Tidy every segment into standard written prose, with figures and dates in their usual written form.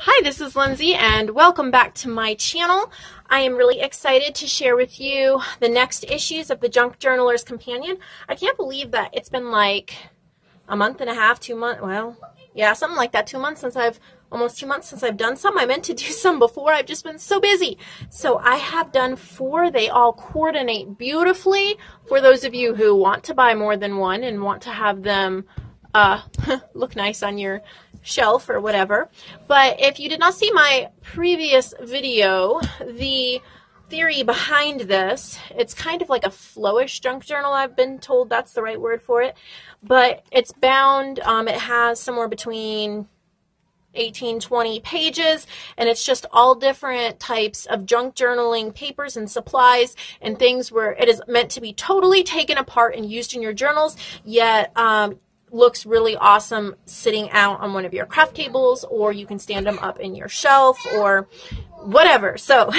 Hi, this is Lindsay and welcome back to my channel. I am really excited to share with you the next issues of the Junk Journaler's Companion. I can't believe that it's been like a month and a half, 2 months, well, yeah, something like that, almost 2 months since I've done some. I meant to do some before, I've just been so busy. So I have done 4. They all coordinate beautifully for those of you who want to buy more than one and want to have them look nice on your shelf or whatever. But if you did not see my previous video, the theory behind this, it's kind of like a flowish junk journal. I've been told that's the right word for it, but it's bound. It has somewhere between 18-20 pages, and it's just all different types of junk journaling papers and supplies and things where it is meant to be totally taken apart and used in your journals, yet looks really awesome sitting out on one of your craft tables, or you can stand them up in your shelf or whatever. So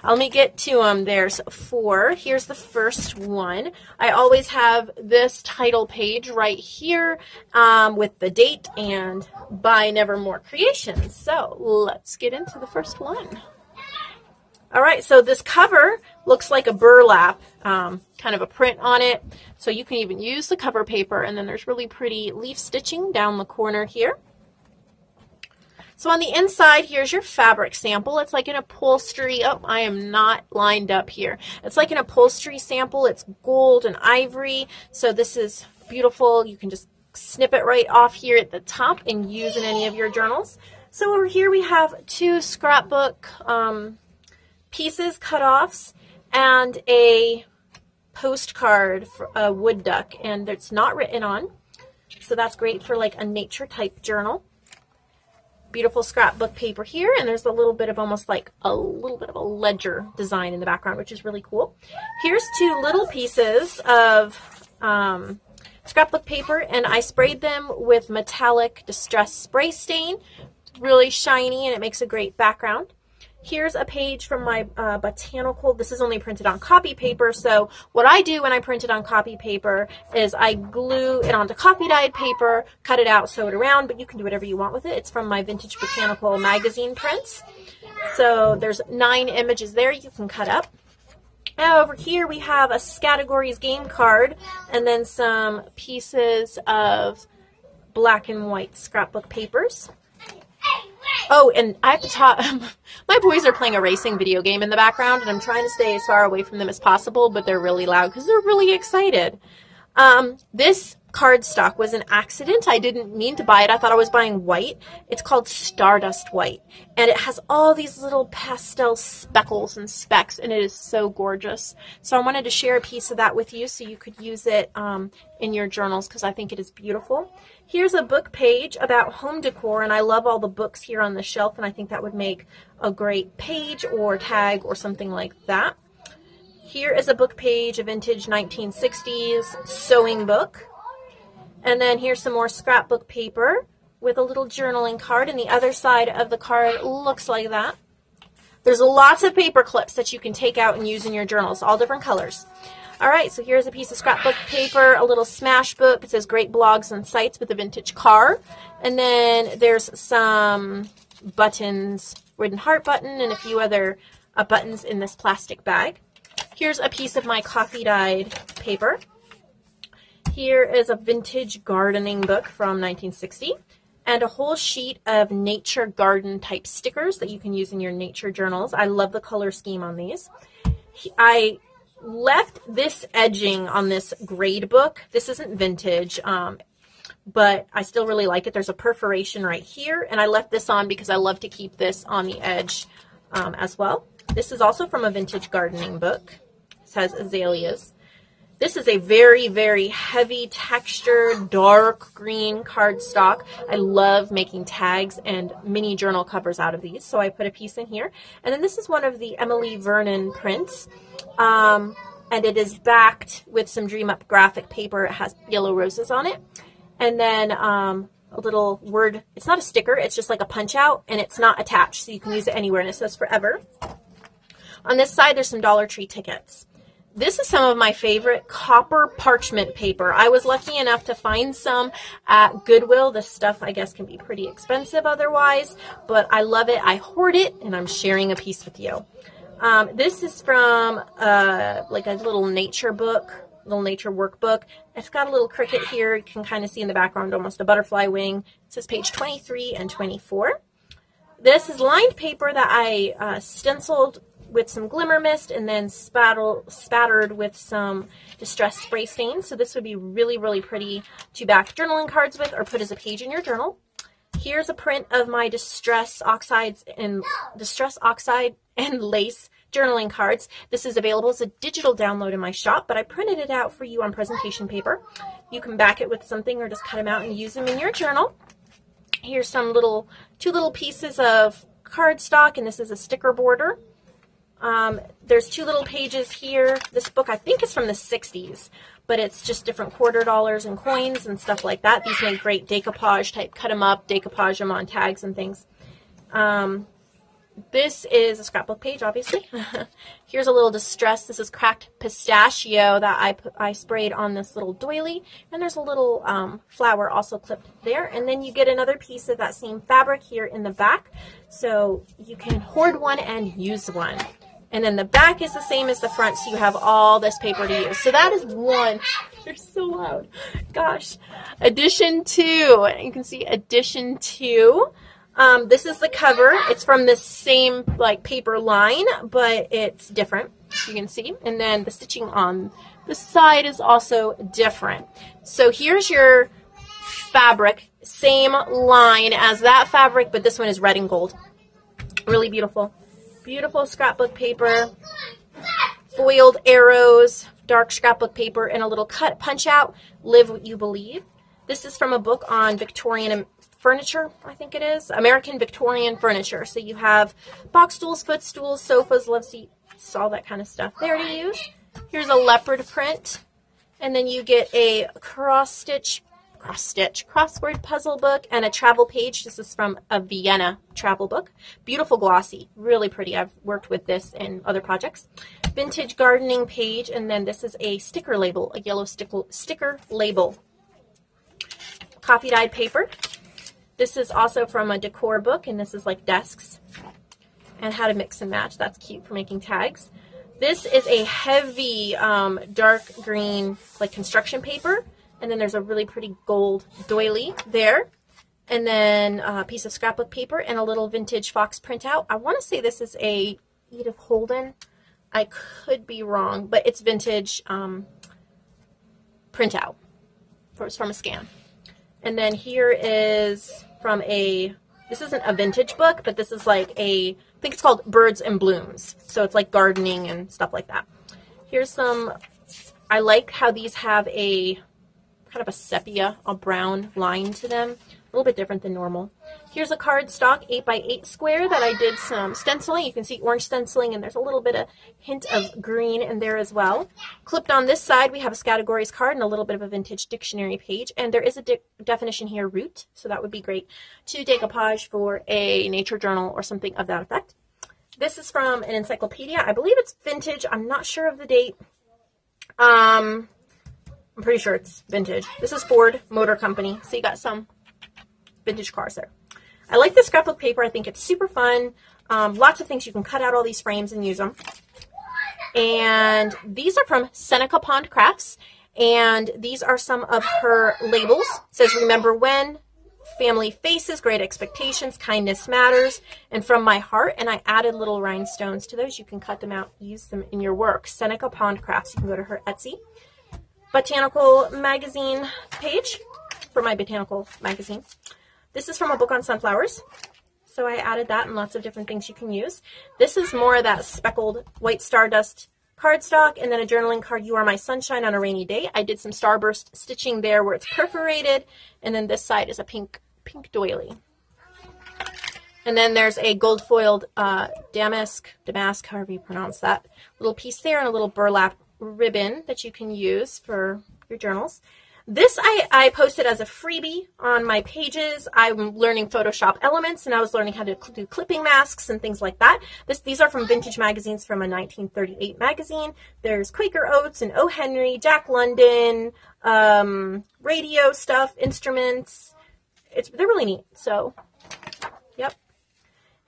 let me get to them. There's 4. Here's the first one. I always have this title page right here with the date and by Nevermore Creations. So let's get into the first one. All right, so this cover looks like a burlap, kind of a print on it. So you can even use the cover paper, and then there's really pretty leaf stitching down the corner here. So on the inside, here's your fabric sample. It's like an upholstery. Oh, I am not lined up here. It's like an upholstery sample. It's gold and ivory. So this is beautiful. You can just snip it right off here at the top and use in any of your journals. So over here we have 2 scrapbook pieces, cut-offs, and a postcard for a wood duck, and it's not written on, so that's great for like a nature type journal. Beautiful scrapbook paper here, and there's a little bit of almost like a little bit of a ledger design in the background, which is really cool. Here's 2 little pieces of scrapbook paper, and I sprayed them with metallic distress spray stain. Really shiny, and it makes a great background. Here's a page from my botanical. This is only printed on copy paper, so what I do when I print it on copy paper is I glue it onto coffee dyed paper, cut it out, sew it around, but you can do whatever you want with it. It's from my Vintage Botanical magazine prints. So there's 9 images there you can cut up. Now over here we have a Categories game card and then some pieces of black and white scrapbook papers. Oh, and I have to talk, my boys are playing a racing video game in the background, and I'm trying to stay as far away from them as possible, but they're really loud because they're really excited. This cardstock was an accident. I didn't mean to buy it. I thought I was buying white. It's called Stardust White, and it has all these little pastel speckles and specks, and it is so gorgeous. So I wanted to share a piece of that with you so you could use it in your journals because I think it is beautiful. Here's a book page about home decor, and I love all the books here on the shelf, and I think that would make a great page or tag or something like that. Here is a book page, a vintage 1960s sewing book. And then here's some more scrapbook paper with a little journaling card, and the other side of the card looks like that. There's lots of paper clips that you can take out and use in your journals, all different colors. All right, so here's a piece of scrapbook paper, a little smash book. It says Great Blogs and Sites with a vintage car. And then there's some buttons, wooden heart button, and a few other buttons in this plastic bag. Here's a piece of my coffee dyed paper. Here is a vintage gardening book from 1960 and a whole sheet of nature garden type stickers that you can use in your nature journals. I love the color scheme on these. I left this edging on this grade book. This isn't vintage, but I still really like it. There's a perforation right here, and I left this on because I love to keep this on the edge as well. This is also from a vintage gardening book. It says azaleas. This is a very, very heavy textured, dark green cardstock. I love making tags and mini journal covers out of these, so I put a piece in here. And then this is one of the Emily Vernon prints, and it is backed with some DreamUpGraphics paper. It has yellow roses on it. And then a little word, it's not a sticker, it's just like a punch out, and it's not attached, so you can use it anywhere, and it says forever. On this side, there's some Dollar Tree tickets. This is some of my favorite copper parchment paper. I was lucky enough to find some at Goodwill. This stuff, I guess, can be pretty expensive otherwise, but I love it. I hoard it, and I'm sharing a piece with you. This is from like a little nature book, little nature workbook. It's got a little cricket here. You can kind of see in the background almost a butterfly wing. It says page 23 and 24. This is lined paper that I stenciled with some glimmer mist and then spattered with some distress spray stains. So this would be really, really pretty to back journaling cards with or put as a page in your journal. Here's a print of my distress oxide and lace journaling cards. This is available as a digital download in my shop, but I printed it out for you on presentation paper. You can back it with something or just cut them out and use them in your journal. Here's some two little pieces of cardstock, and this is a sticker border. There's two little pages here. This book, I think, is from the 60s, but it's just different quarter dollars and coins and stuff like that. These make great decoupage type, cut them up, decoupage them on tags and things. This is a scrapbook page, obviously. Here's a little distress. This is cracked pistachio that I sprayed on this little doily, and there's a little flower also clipped there. And then you get another piece of that same fabric here in the back, so you can hoard one and use one. And then the back is the same as the front, so you have all this paper to use. So that is one. They're so loud. Gosh. Edition 2. You can see edition 2. This is the cover. It's from the same like paper line, but it's different. You can see. And then the stitching on the side is also different. So here's your fabric. Same line as that fabric, but this one is red and gold. Really beautiful. Beautiful scrapbook paper, foiled arrows, dark scrapbook paper, and a little cut punch out, Live What You Believe. This is from a book on Victorian furniture, I think it is, American Victorian furniture. So you have box stools, footstools, sofas, love seats, all that kind of stuff there to use. Here's a leopard print, and then you get a crossword puzzle book and a travel page. This is from a Vienna travel book. Beautiful glossy, really pretty. I've worked with this in other projects. Vintage gardening page, and then this is a sticker label, a yellow sticker label. Coffee dyed paper. This is also from a decor book, and this is like desks and how to mix and match. That's cute for making tags. This is a heavy dark green like construction paper. And then there's a really pretty gold doily there. And then a piece of scrapbook paper and a little vintage fox printout. I want to say this is a Edith Holden. I could be wrong, but it's vintage printout. It's from a scan. And then here is from this isn't a vintage book, but this is like I think it's called Birds and Blooms. So it's like gardening and stuff like that. Here's I like how these have kind of a sepia, a brown line to them. A little bit different than normal. Here's a cardstock 8x8 square that I did some stenciling. You can see orange stenciling, and there's a little bit of hint of green in there as well. Clipped on this side, we have a categories card and a little bit of a vintage dictionary page. And there is a definition here, root. So that would be great to decoupage for a nature journal or something of that effect. This is from an encyclopedia. I believe it's vintage. I'm not sure of the date. I'm pretty sure it's vintage. This is Ford Motor Company. So you got some vintage cars there. I like this scrapbook paper. I think it's super fun. Lots of things. You can cut out all these frames and use them. And these are from SenecaPondCrafts. And these are some of her labels. It says, remember when, family faces, great expectations, kindness matters, and from my heart. And I added little rhinestones to those. You can cut them out, use them in your work. SenecaPondCrafts. You can go to her Etsy. Botanical magazine page for my botanical magazine. This is from a book on sunflowers. So I added that and lots of different things you can use. This is more of that speckled white stardust cardstock, and then a journaling card, You Are My Sunshine on a Rainy Day. I did some starburst stitching there where it's perforated, and then this side is a pink doily. And then there's a gold foiled damask, however you pronounce that, little piece there, and a little burlap ribbon that you can use for your journals. This I posted as a freebie on my pages. I'm learning Photoshop elements, and I was learning how to do clipping masks and things like that. These are from vintage magazines from a 1938 magazine. There's Quaker Oats and O. Henry, Jack London, radio stuff, instruments. They're really neat. So, yep.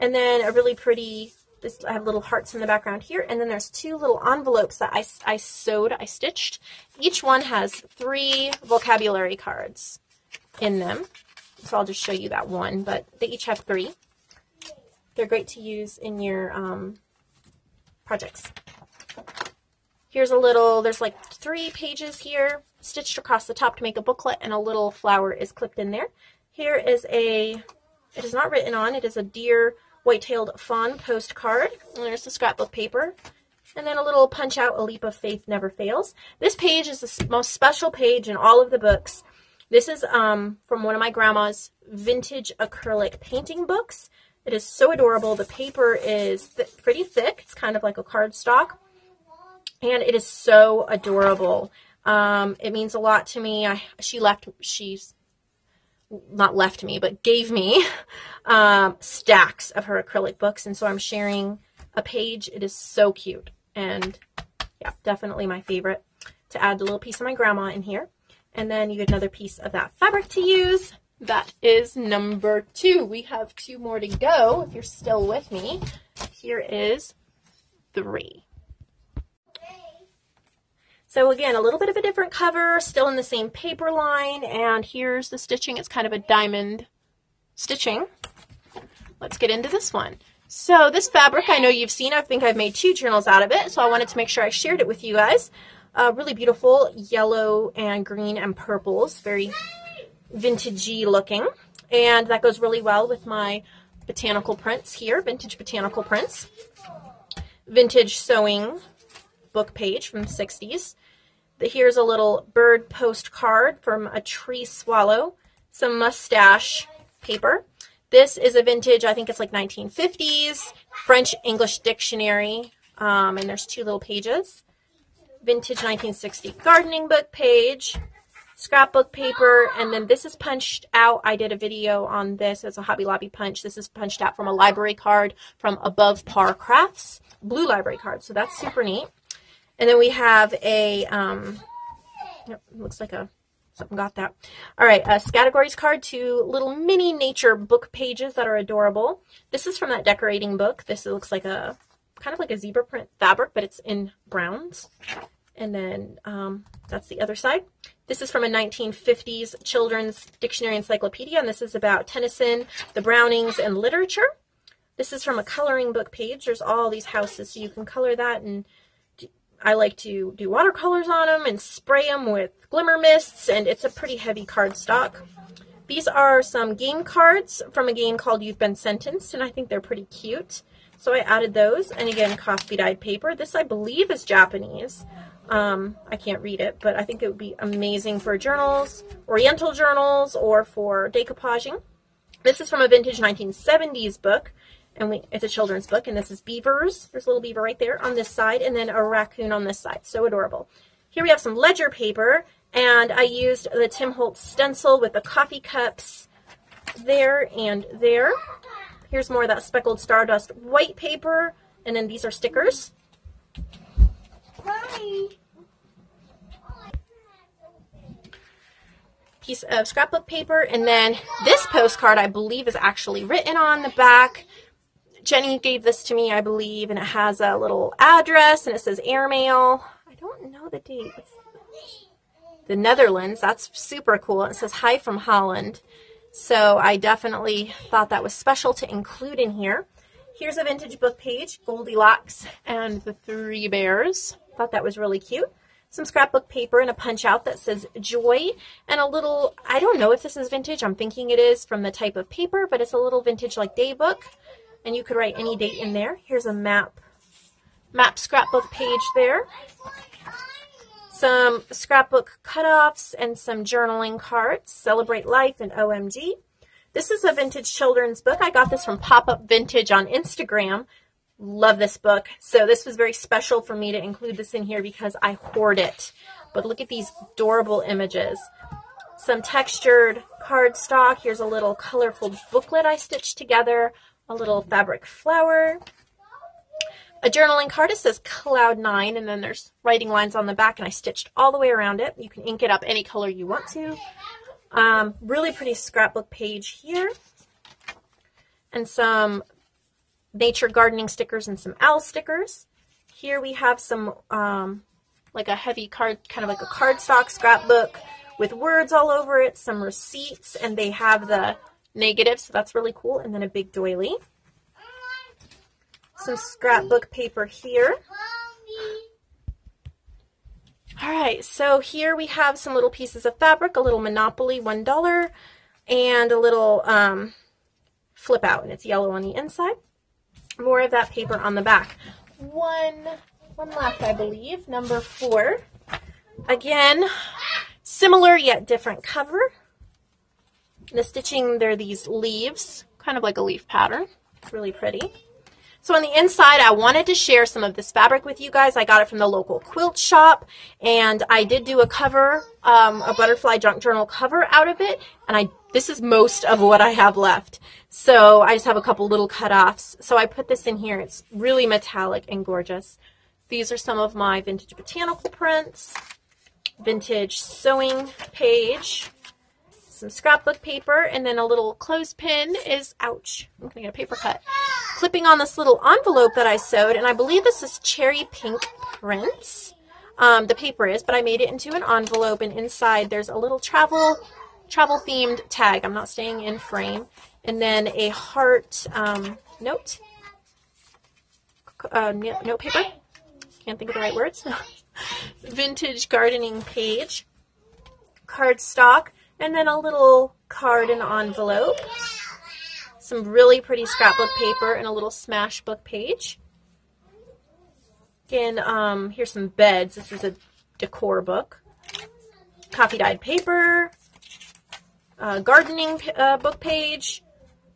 And then a really pretty, I have little hearts in the background here. And then there's 2 little envelopes that I stitched. Each one has 3 vocabulary cards in them. So I'll just show you that one, but they each have 3. They're great to use in your projects. Here's a little, there's like 3 pages here stitched across the top to make a booklet, and a little flower is clipped in there. Here is it is not written on, it is a deer white-tailed fawn postcard. And there's the scrapbook paper. And then a little punch out, a leap of faith never fails. This page is the most special page in all of the books. This is from one of my grandma's vintage acrylic painting books. It is so adorable. The paper is pretty thick. It's kind of like a cardstock. And it is so adorable. It means a lot to me. She's not left me, but gave me stacks of her acrylic books, and so I'm sharing a page. It is so cute, and yeah, definitely my favorite, to add a little piece of my grandma in here. And then you get another piece of that fabric to use. That is number 2. We have 2 more to go if you're still with me. Here is 3. So again, a little bit of a different cover, still in the same paper line, and here's the stitching. It's kind of a diamond stitching. Let's get into this one. So this fabric, I know you've seen. I think I've made 2 journals out of it, so I wanted to make sure I shared it with you guys. Really beautiful yellow and green and purples, very vintagey looking, and that goes really well with my botanical prints here, vintage botanical prints. Vintage sewing book page from the 60s. Here's a little bird postcard from a tree swallow, some mustache paper. This is a vintage, I think it's like 1950s, French English dictionary, and there's 2 little pages. Vintage 1960 gardening book page, scrapbook paper, and then this is punched out. I did a video on this. It's a Hobby Lobby punch. This is punched out from a library card from Above Par Crafts, blue library card, so that's super neat. And then we have a, looks like something got that. All right, a categories card, 2 little mini nature book pages that are adorable. This is from that decorating book. This looks like kind of like a zebra print fabric, but it's in browns. And then that's the other side. This is from a 1950s children's dictionary encyclopedia, and this is about Tennyson, the Brownings, and literature. This is from a coloring book page. There's all these houses, so you can color that, and I like to do watercolors on them and spray them with glimmer mists, and it's a pretty heavy cardstock. These are some game cards from a game called You've Been Sentenced, and I think they're pretty cute. So I added those, and again, coffee-dyed paper. This, I believe, is Japanese. I can't read it, but I think it would be amazing for journals, oriental journals, or for decoupaging. This is from a vintage 1970s book. And it's a children's book, and this is beavers. There's a little beaver right there on this side, and then a raccoon on this side. So adorable. Here we have some ledger paper, and I used the Tim Holtz stencil with the coffee cups there and there. Here's more of that speckled stardust white paper, and then these are stickers. Piece of scrapbook paper, and then this postcard, I believe, is actually written on the back. Jenny gave this to me, I believe, and it has a little address, and it says airmail. I don't know the date. It's the Netherlands. That's super cool. It says hi from Holland. So I definitely thought that was special to include in here. Here's a vintage book page, Goldilocks and the 3 Bears. Thought that was really cute. Some scrapbook paper and a punch out that says joy, and a little, I don't know if this is vintage. I'm thinking it is from the type of paper, but it's a little vintage like day book. And you could write any date in there. Here's a map scrapbook page there. Some scrapbook cutoffs and some journaling cards. Celebrate Life and OMG. This is a vintage children's book. I got this from Pop-Up Vintage on Instagram. Love this book. So this was very special for me to include this in here because I hoard it. But look at these adorable images. some textured cardstock. Here's a little colorful booklet I stitched together, a little fabric flower, a journaling card. It says Cloud 9, and then there's writing lines on the back, and I stitched all the way around it. You can ink it up any color you want to. Really pretty scrapbook page here, and some nature gardening stickers and some owl stickers. Here we have some like a heavy card, kind of like a cardstock scrapbook with words all over it, some receipts, and they have the negative, so that's really cool, and then a big doily. Some scrapbook paper here. All right, so here we have some little pieces of fabric, a little Monopoly, $1, and a little flip out, and it's yellow on the inside. More of that paper on the back. One left, I believe, number 4. Again, similar yet different cover. The stitching, they're these leaves, kind of like a leaf pattern. It's really pretty. So on the inside, I wanted to share some of this fabric with you guys. I got it from the local quilt shop, and I did do a cover, a butterfly junk journal cover out of it, and this is most of what I have left. So I just have a couple little cut-offs. So I put this in here. It's really metallic and gorgeous. These are some of my vintage botanical prints, vintage sewing page, some scrapbook paper, and then a little clothespin is, ouch, I'm gonna get a paper cut, clipping on this little envelope that I sewed, and I believe this is CherryPinkPrints. The paper is, but I made it into an envelope, and inside there's a little travel themed tag. I'm not staying in frame, and then a heart note paper. Can't think of the right words. Vintage gardening page, cardstock, and then a little card and envelope. Some really pretty scrapbook paper and a little smash book page. Again, here's some beds. This is a decor book. Coffee dyed paper, gardening book page,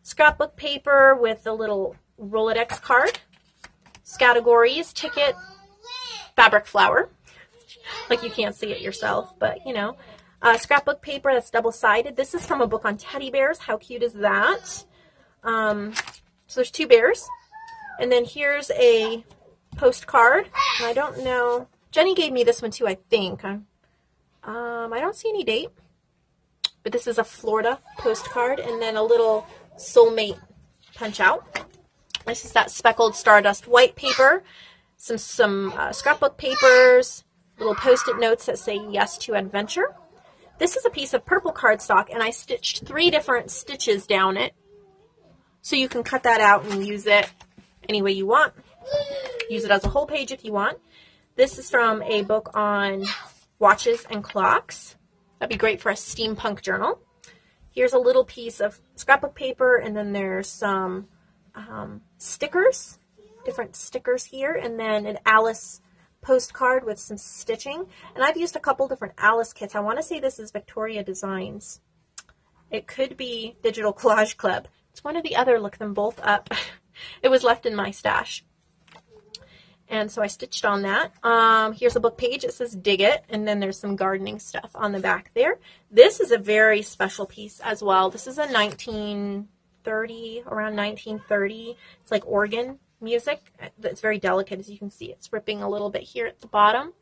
scrapbook paper with a little Rolodex card, categories, ticket, fabric flower. Like you can't see it yourself, but you know. Scrapbook paper that's double-sided. This is from a book on teddy bears. How cute is that? So there's 2 bears. And then here's a postcard. And I don't know. Jenny gave me this one too, I think. I don't see any date. But this is a Florida postcard. And then a little soulmate punch out. This is that speckled stardust white paper. Some scrapbook papers. Little post-it notes that say yes to adventure. This is a piece of purple cardstock, and I stitched 3 different stitches down it. So you can cut that out and use it any way you want. Use it as a whole page if you want. This is from a book on watches and clocks. That'd be great for a steampunk journal. Here's a little piece of scrapbook paper, and then there's some stickers, different stickers here, and then an Alice postcard with some stitching. And I've used a couple different Alice kits. I want to say this is Victoria Designs. It could be Digital Collage Club. It's one or the other. Look them both up. It was left in my stash. And so I stitched on that. Here's a book page. It says Dig It. And then there's some gardening stuff on the back there. This is a very special piece as well. This is a 1930, around 1930. It's like organ music. It's very delicate, as you can see. It's ripping a little bit here at the bottom.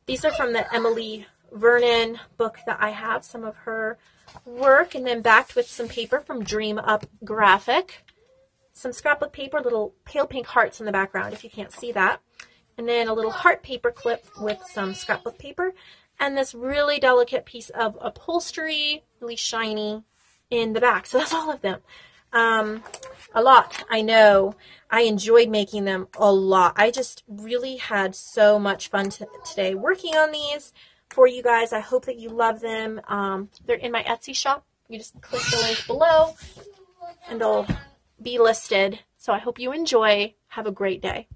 These are from the Emily Vernon book that I have, some of her work, and then backed with some paper from DreamUpGraphics. Some scrapbook paper, little pale pink hearts in the background if you can't see that. And then a little heart paper clip with some scrapbook paper. And this really delicate piece of upholstery, really shiny in the back. So that's all of them. A lot, I know. I enjoyed making them a lot. I just really had so much fun today working on these for you guys. I hope that you love them. They're in my Etsy shop. You just click the link below and they'll be listed. So I hope you enjoy. Have a great day.